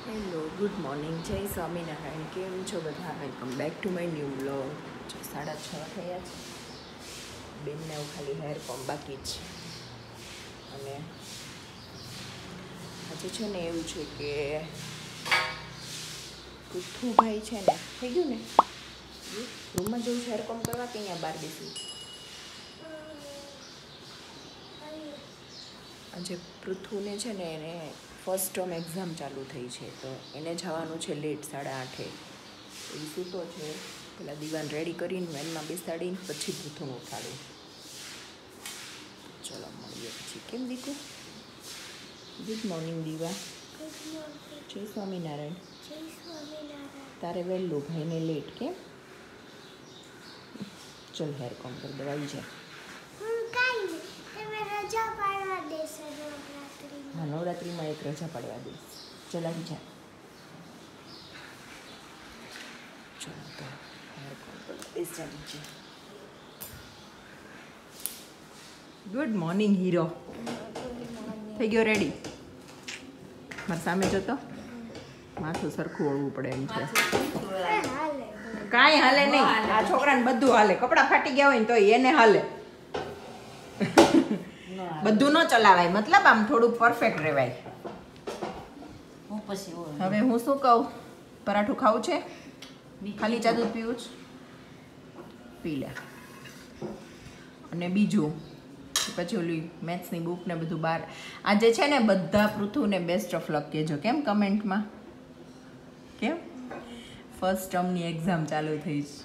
Hello, good morning, જય સ્વામિનારાયણ. કેમ છો બધા? Welcome back to my new blog. 6:30 થયા છે. બેનને હું ખાલી હેર પંપ બાકી જ છે. અને આજે છે ને એવું છે કે પૃથ્વુભાઈ છે ને થઈ ગયું ને રૂમમાં જવું છે હેર પંપ કરવા કે અહીંયા બહાર બેસવું? આજે પૃથ્વુને છે ને એને ફર્સ્ટ ટર્મ એક્ઝામ ચાલુ થઈ છે તો એને જવાનું છે લેટ 8:30. એ સૂતો છે. પેલા દીવાન રેડી કરીને વેનમાં બેસાડીને પછી પૃથ્વુને ઉઠાડું. ચલો મળીએ પછી. કેમ દીકુ? ગુડ મોર્નિંગ દીવા. જય સ્વામિનારાયણ. તારે વહેલું, ભાઈને લેટ. કેમ? ચલ હેર કોમ કરી દેવાઈ જાય. હા, નવરાત્રિમાં એક રજા પાડવા દઈશ. ચલ આવી જા. ચલો તો હેર કોમ કરી દઈશ. ચાલી છે. Good morning hero. થઈ ગયો રેડી? મારા સામે જતો માથું સરખું ઓળવું પડે એમ છે. કાંઈ હાલે નહીં. આ છોકરાને બધું હાલે. કપડાં ફાટી ગયા હોય ને તો એને હાલે. બધું ન ચલાવાય, મતલબ આમ થોડું પરફેક્ટ રહેવાય. હવે હું શું કહું? પરાઠું ખાવું છે? ખાલી ચા દૂધ પીવું જ? પી લે. અને બીજું પછી ઓલી મેથ્સની બુક ને બધું બહાર. આજે છે ને બધા પૃથ્વુને બેસ્ટ ઓફ લક કહેજો. કેમ? કમેન્ટમાં કેમ? ફર્સ્ટ ટર્મની એક્ઝામ ચાલુ થઈ છે.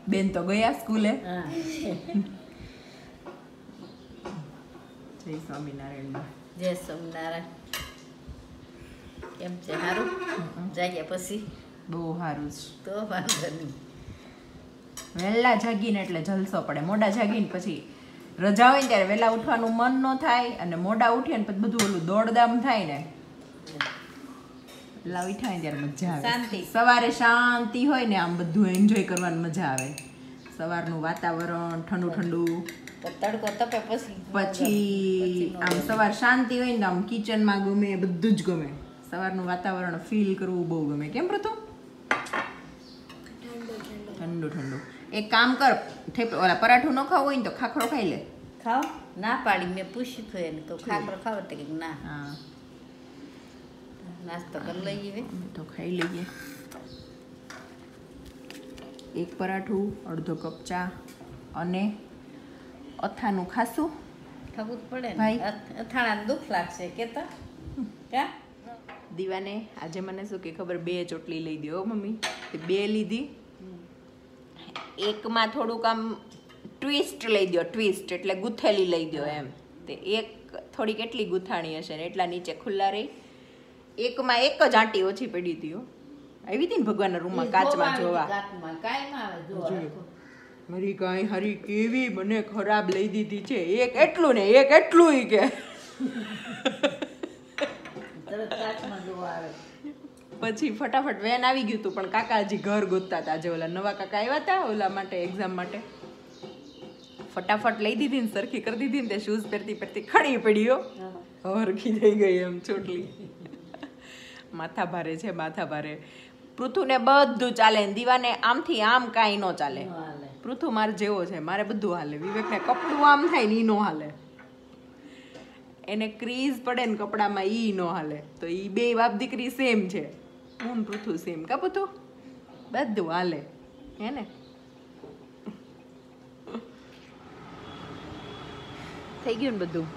બેન તો ગયા સ્કૂલે. જય સ્વામિનારાયણ. જય સ્વામિનારાયણ. કેમ છે? સારું? જાગ્યા પછી બહુ સારું છે. તો વાંધો નહીં. વહેલા જાગીને એટલે જલસો પડે. મોડા જાગીને પછી રજા હોય ને ત્યારે વહેલા ઉઠવાનું મન ન થાય, અને મોડા ઉઠીએ ને પછી બધું ઓલું દોડદામ થાય ને. વહેલા ઉઠાય ને ત્યારે મજા આવે. શાંતિ. સવારે શાંતિ હોય ને, આમ બધું એન્જોય કરવાની મજા આવે. સવારનું વાતાવરણ ઠંડુ ઠંડુ, તડકો તપે પછી આમ સવાર શાંતિ હોય ને, આમ કિચનમાં ગમે, બધું જ ગમે. સવારનું વાતાવરણ ફીલ કરવું બહુ ગમે. કેમ પ્રતુ? ઠંડુ ઠંડુ. એક કામ કર, ઓલા પરાઠું ન ખાવું હોય ને તો ખાખરો ખાઈ લે. ખાઓ? ના પાડી. મેં પૂછ્યું હતું એને તો ખાખરો ખાવ તો કે ના. હા, નાસ્તો કરી લઈએ તો ખાઈ લઈએ. એક પરાઠું, અડધો કપ ચા અને અથાનું ખાશું. ખાવું જ પડે ને ભાઈ. અથાણા દુઃખ લાગશે કેતા ક્યાં દીવાને આજે મને શું કે ખબર, 2 ચોટલી લઈ દો મમ્મી. તે 2 લીધી. એકમાં થોડુંક આમ ટ્વિસ્ટ લઈ દો. ટ્વિસ્ટ એટલે ગૂંથેલી લઈ દો એમ. તે એક થોડીક એટલી ગૂંથાણી હશે ને એટલા નીચે ખુલ્લા રહી. એકમાં એક જ આંટી ઓછી પડી હતી. આવી હતી ને ભગવાનના રૂમમાં કાચમાં જોવા. મારી કાંઈ હરી કેવી મને ખરાબ લઈ દીધી છે. એક એટલું ને એક એટલું કે પછી ફટાફટ વેન આવી ગયું હતું. પણ કાકા હજી ઘર ગોતતા હતા. આજે ઓલા નવા કાકા આવ્યા હતા ઓલા માટે, એક્ઝામ માટે. ફટાફટ લઈ દીધી ને સરખી કરી દીધી ને તે શૂઝ પહેરતી પહેરતી ખડી પડ્યો. હરખી થઈ ગઈ એમ ચોટલી. માથા ભારે છે, માથા ભારે. પૃથુને બધું ચાલે, દીવાને આમથી આમ કાંઈ ન ચાલે. પૃથુ મારે જેવો છે, મારે બધું હાલે. વિવેકને કપડું આમ થાય ને ઈ નો હાલે. એને ક્રીઝ પડે ને કપડામાં ઈ નો હાલે. તો ઈ બે બાપ દીકરી સેમ છે. હું પૃથુ સેમ. કા પૃથુ? બધું હાલે હે ને? થઈ ગયું ને બધું.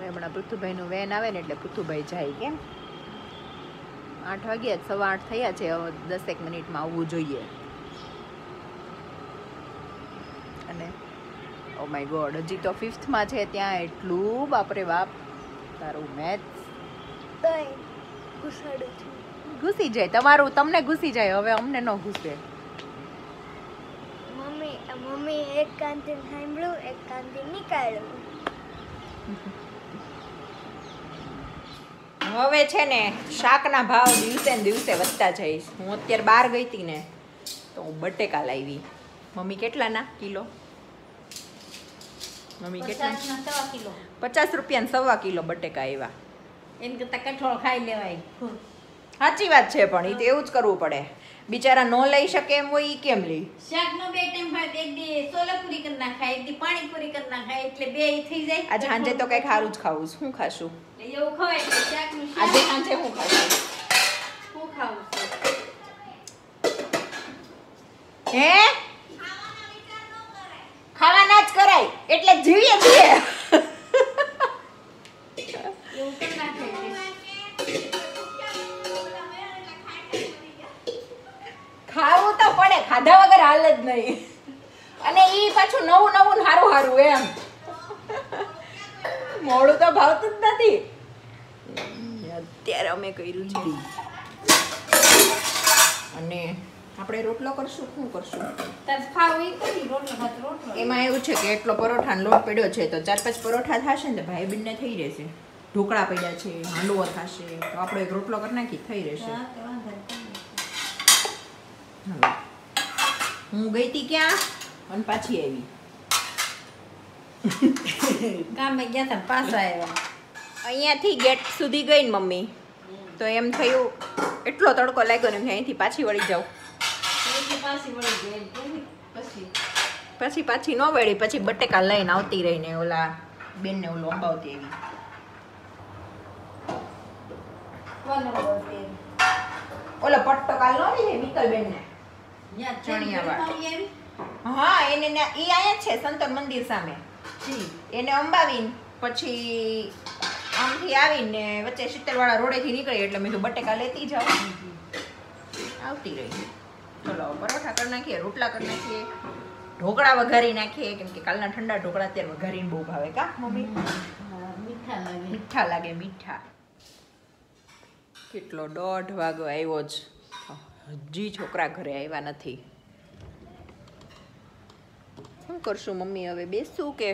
હમણાં પૃથ્વુભાઈનું વેન આવે ને એટલે પૃથ્વુભાઈ જાય. કેમ? 8 વાગ્યા, 8:15 થયા છે. હવે 10 મિનિટમાં આવવું જોઈએ. અને ઓ માય ગોડ, હજી તો 5th માં છે. ત્યાં એટલું બાપરે બાપ. તારું મેથ્સ ઘૂસી જાય. તમારું તમને ઘૂસી જાય, હવે અમને ન ઘૂસે. મમ્મી એક કાંથી સાંભળ્યું, એક કાંથી નીકાળ્યું. હવે છે ને શાકના ભાવ દિવસે ને દિવસે વધતા જઈશ. હું અત્યારે બહાર ગઈ હતી ને તો હું બટેકા લાવી. Mummy કેટલાના kilo? મમ્મી કેટલા 50 ના 1.25 કિલો 50 રૂપિયા 1.25 કિલો બટેકા આવ્યા. એમ કરતા કઠોળ ખાઈ લેવાય. સાચી વાત છે, પણ એ તો એવું જ કરવું પડે. બિચારા નો લઈ શકે એમ હોય ઈ કેમ લે? શાકનો 2 ટાઈમ ભાત, એક દી સોલાપુરી કરી નાખાય, એક દી પાણીપુરી કરી નાખાય, એટલે 2 થઈ જાય. આજે સાંજે તો કઈક સારું જ ખાવું. શું ખાશું એટલે એવું ખવાય એટલે શાકનું શાક. આજે સાંજે શું ખાશું? શું ખાવું છે? હે ખાવાના જ કરાય એટલે જીવીએ છીએ. એવું કરી નાખાય. ખાવું તો પડે, ખાધા વગર હાલ જ નહીં. અને ઈ પાછું નવું નવું ને હારું હારું એમ. મોડું તો ભાવતું જ નથી. અત્યારે અમે કર્યું છે અને આપણે રોટલો કરશું. શું કરશું? તાર ખાવું ઈ કરી, રોટલો ભાત રોટલો. એમાં એવું છે કે એટલો પરોઠાનો લોટ પડ્યો છે તો 4-5 પરોઠા થશે ને તો ભાઈ બહેનને થઈ રહેશે. ઢોકળા પડ્યા છે, હાંડવો થશે તો આપણે એક રોટલો કરી નાખી થઈ રહેશે. હા, તો વાંધો નહીં. હવે હું ગઈ હતી ક્યાં અને પાછી આવી. કામે ગયા તા પાછા આવ્યા. અહીંયાથી ગેટ સુધી ગઈ ને મમ્મી તો એમ થયું એટલો તડકો લાગ્યો ને અહીંથી પાછી વળી જાઉં. એટલે પાછી વળી ગઈ એમ કહ્યું. પછી પાછી ન વળી, પછી બટેકા લઈને આવતી રહીને ઓલા બેનને ઓલું અંબાવતી આવી. કોને બોલતી? ઓલો પટ્ટો કાલ નો લીધે મિત્તલ બેનને. યા ચણિયાવાળા. ચણિયાવાળા આવી. હા એને ઈ આયા છે સંતોન મંદિર સામે. જી. એને અંબાવીને પછી આમથી આવીને વચ્ચે શીતળવાળા રોડેથી નીકળી એટલે મેં તો બટેકા લેતી જાઉં. આવતી રહી. ચલો પરોઠા કરી નાખીએ, રોટલા કરી નાખીએ, ઢોકળા વઘારી નાખીએ કેમ કે કાલના ઠંડા ઢોકળા અત્યારે વઘારીને બહુ ભાવે કા મમ્મી? હા, મીઠા લાગે. મીઠા લાગે મીઠા. કેટલો 1:30 વાગ્યો આવ્યો જ હજી છોકરા ઘરે આવ્યા નથી. શું કરશું મમ્મી હવે? બેસું કે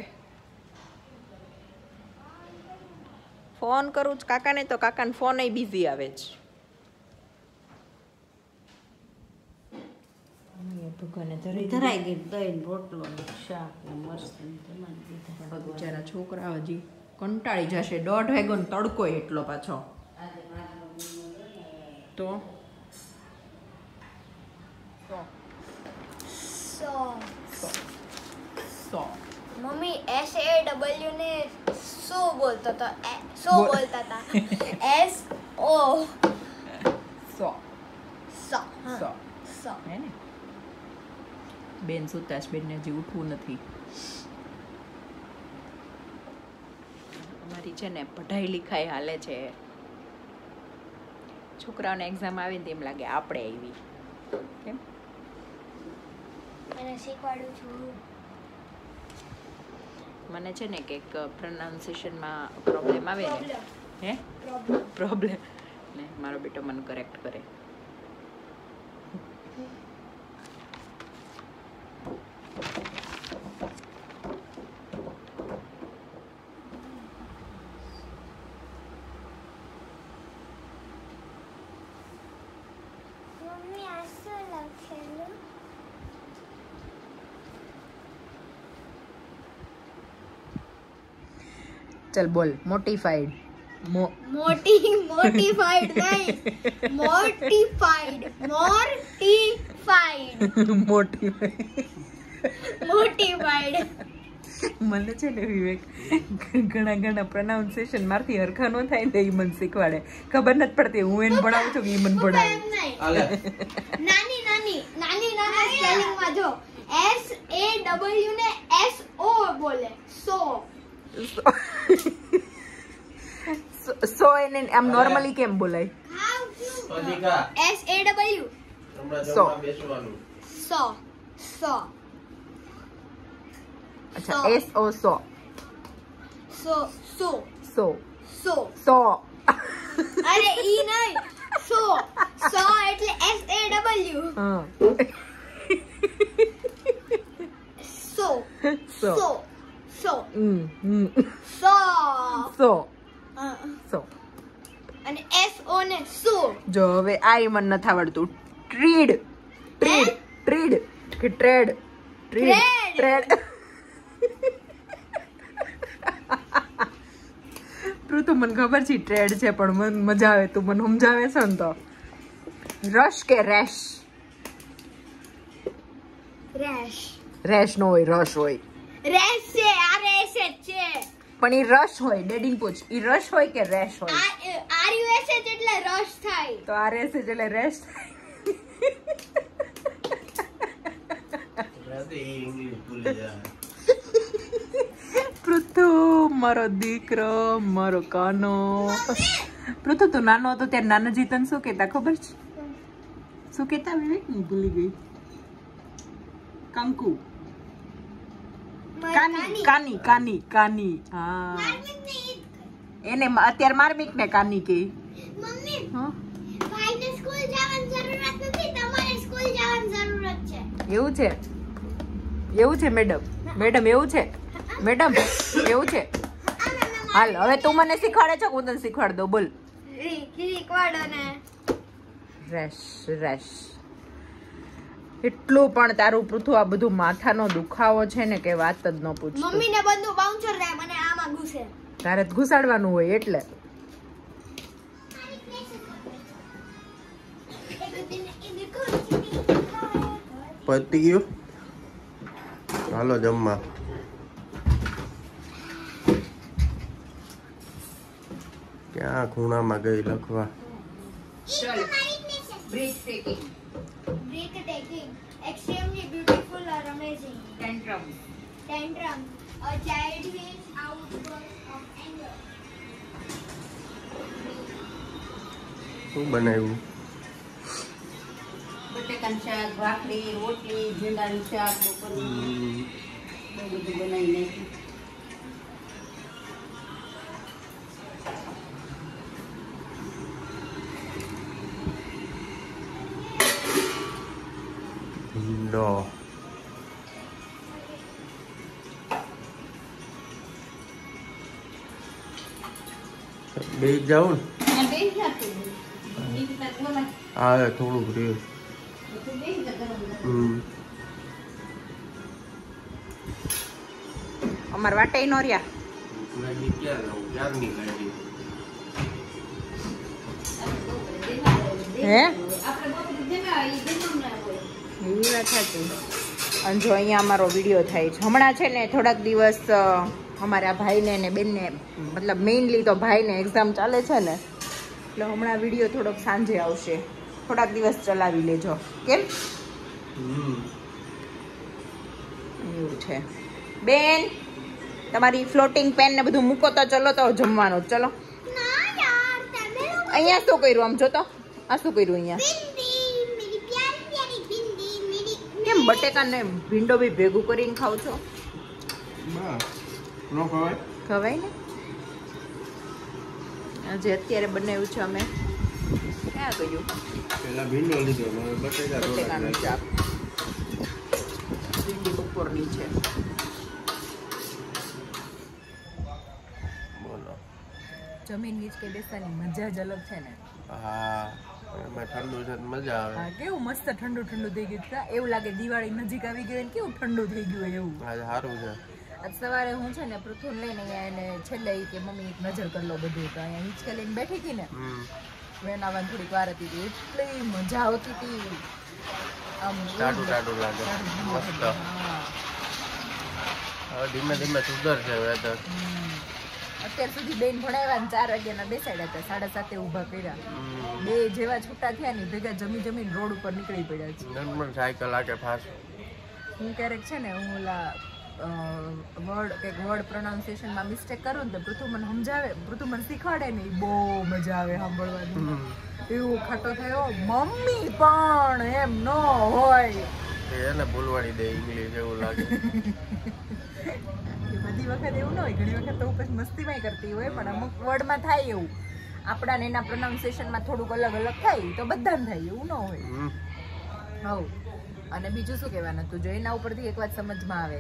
ફોન કરું જ કાકાને? તો કાકાને ફોન બિઝી આવે છે. ભગવાને ધરાઈ ગઈ દહીં રોટલો ને શાક ને મરચાં ને જમાડી દીધા. બિચારા છોકરા હજી કંટાળી જશે. 1:30 વાગ્યો ને તડકો એટલો પાછો તો સો મમ્મી SAW ને સો બોલતા હતા. બોલતા હતા SO સો સો સો હે ને? બેન સુતા છે, બેનને હજી ઉઠવું નથી. અમારી છે ને પઢાઈ લિખાઈ હાલે છે. છોકરાઓને એક્ઝામ આવે ને એમ લાગે આપણે આવી. કેમ? એને શીખવાડું છું. મને છે ને કે પ્રોનાઉન્સિએશનમાં પ્રોબ્લેમ આવે ને હે પ્રોબ્લેમ ને મારો બેટો મને કરેક્ટ કરે. મમ્મી આ શું લખેલું? ચલ બોલ. મોટિફાઈડ. મોટિફાઈડ નહીં, મોટિફાઈડ મને છે ને વિવેક ઘણા પ્રોનાઉન્સિએશન મારથી હરખા ન થાય ને એ મને શીખવાડે. ખબર નથી પડતી હું એને ભણાવું છું કે એ મને ભણાવે. નાની સ્પેલિંગમાં જો SAW ને SO બોલે. સો એને આમ નોર્મલી કેમ બોલાય? SAW સો અચ્છા SO સો અરે ઈ નહીં, સો એટલે SAW સો અને SO ને સો. જો હવે આ મને નથી આવડતું. ટ્રીડ કે ટ્રેડ. પૃથુ મને ખબર છે ટ્રેડ છે પણ મને મજા આવે તું મને સમજાવે છે ને તો રશ કે રેશ રેશ રેશ નો હોય રશ હોય રેશ છે આ રેશ જ છે પણ ઈ રશ હોય ડેડીને પૂછ ઈ રશ હોય કે રેશ હોય આર યુ એસ એટલે રશ થાય તો આ રેશ એટલે રેશ પૃથુ મારો દીકરો મારો કાનો પૃથુ તું નાનો હતો ત્યારે નાનાજી તને શું કહેતા ખબર છે શું કહેતા વિવેક હું ભૂલી ગઈ કંકુ કાની કાની કાની કાની હા એને અત્યારે માર્મિક ને કાની કે મમ્મી હા ભાઈને સ્કૂલ જવાની જરૂરત નથી તમારે સ્કૂલ જવાની જરૂરત છે એવું છે મેડમ મેડમ એવું છે મેડમ એવું છે હાલ હવે તું મને શીખવાડે છે હું તને શીખવાડ દઉં બોલ શીખવાડો ને રેશ રેશ એટલું પણ તારું પૃથુ આ બધું માથાનો દુખાવો છે ને કે વાત જ ન પૂછ મમ્મીને બધું બાઉન્સર રહે મને આમાં ઘૂસે તારે જ ઘુસાડવાનું હોય એટલે પતી ગયું હાલો જમવા ક્યાં ખૂણામાં ગઈ લખવા Breathtaking, extremely beautiful or amazing. Tantrum, a childish outburst of anger. શું બનાવ્યું બટેકાનું શાક ભાખરી રોટલી ભીંડાનું શાક બપોરનું બહુ બધું બનાવી નાખ્યું ભીંડો બે જાઉં ને ત્યાં બેસી જતું બીજું કાંઈ બોલાય હા થોડુંક રહ્યું તું બેસી જા ગરમ ગરમ. અમાર વાટે નો રહ્યા લાગી ક્યાં રહું ક્યારની લાગી હે આપણે બપોરે જમ્યા હોય, ઈ જમવાનું ના હોય. એવી વાત સાચી અને જો અહીંયા અમારો વિડીયો થાય છે હમણાં છે ને થોડાક દિવસ અમારા ભાઈને ને બેનને મતલબ મેઇનલી તો ભાઈને એક્ઝામ ચાલે છે ને એટલે હમણાં વિડીયો થોડોક સાંજે આવશે થોડાક દિવસ ચલાવી લેજો કેમ એવું છે બેન તમારી ફ્લોટિંગ પેન ને બધું મૂકો તો ચલો તો જમવાનું ચલો ના યાર તમે લોકો અહીંયા શું કર્યું આમ જો તો આ શું કર્યું અહીંયા બિંદી મેરી પ્યારી પ્યારી બિંદી મેરી કેમ બટેકા ને ભીંડો બી ભેગું કરીને ખાવ છો બસ નો ખવાય ખવાય ને આજે અત્યારે બનાવ્યું છે અમે ક્યાં ગયું પેલા ભીંડો લીધો હવે બટેકા બટેકાનું થોડા શાક ભીંડી બપોરની છે બોલો જમીન નીચે બેસવાની મજા જ અલગ છે ને હા એમાં ઠંડુ છે તો મજા આવે હા કેવું મસ્ત ઠંડુ ઠંડુ થઈ ગયું છે એવું લાગે દિવાળી નજીક આવી ગઈ હોય ને કેવું ઠંડુ થઈ ગયું હોય એવું આજે સારું છે આજ સવારે હું છે ને પૃથુને લઈને અહીંયા એને છેલ્લે ઈ કે મમ્મી એક નજર કરી લો બધું તો અહીંયા હિંચકે લઈને બેઠી હતી ને વેન આવવાની થોડીક વાર હતી તો એટલી મજા આવતી હતી આમ ટાટું ટાટું લાગે મસ્ત હવે ધીમે ધીમે સુધરશે વેધર અત્યાર સુધી બેન ભણાવ્યા ને 4 વાગ્યાના બેસાડ્યા હતા 7:30 ઊભા કર્યા બે જેવા છૂટા થયા ને ભેગા જમી જમીને રોડ ઉપર નીકળી પડ્યા છે નંબર સાયકલ આકે ફાસ્ટ હું ક્યારેક છે ને હું ઓલા વર્ડ પ્રોનાઉન્સિએશનમાં મિસ્ટેક કરું ને તો પૃથુ મને સમજાવે પૃથુ મને શીખવાડે ને એ બહુ મજા આવે સાંભળવાની એવું ખાટો થયો મમ્મી પણ એમ ન હોય એને ભૂલવાડી દે ઇંગ્લિશ એવું લાગે બધી વખત એવું ન હોય ઘણી વખત તો પછી મસ્તીમાં કરતી હોય પણ અમુક વર્ડમાં થાય એવું આપણા ને એના પ્રોનાઉન્સિએશનમાં થોડુંક અલગ અલગ થાય તો બધાને થાય એવું ન હોય હવ અને બીજું શું કહેવાનું તું જો એના ઉપરથી એક વાત સમજમાં આવે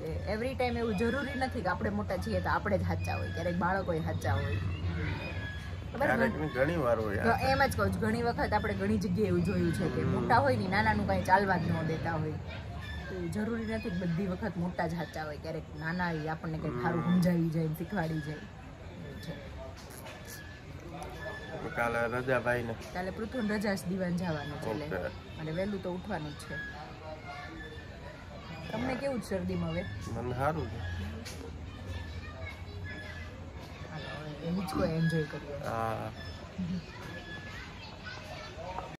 કે એવરી ટાઈમ એવું જરૂરી નથી કે આપણે મોટા છીએ તો આપણે જ સાચા હોય ક્યારેક બાળકો સાચા હોય ઘણી વાર હોય એમ જ કહું છું ઘણી વખત આપણે ઘણી જગ્યાએ એવું જોયું છે કે મોટા હોય ને નાનાનું કાંઈ ચાલવા જ ન દેતા હોય તો જરૂરી નથી કે બધી વખત મોટા જ સાચા હોય ક્યારેક નાના આપણને કંઈક સારું સમજાવી જાય શીખવાડી જાય એવું છે કાલે રજા ભાઈ ને કાલે પૃથ્વી રજા જ દીવાન જવાનું છે એટલે ઓકે. અને વહેલું તો ઉઠવાનું જ છે. તમને કેવું છે શરદીમાં હવે? મને સારું છે. હાલો, હવે હિંચકો એન્જોય કરીએ. હા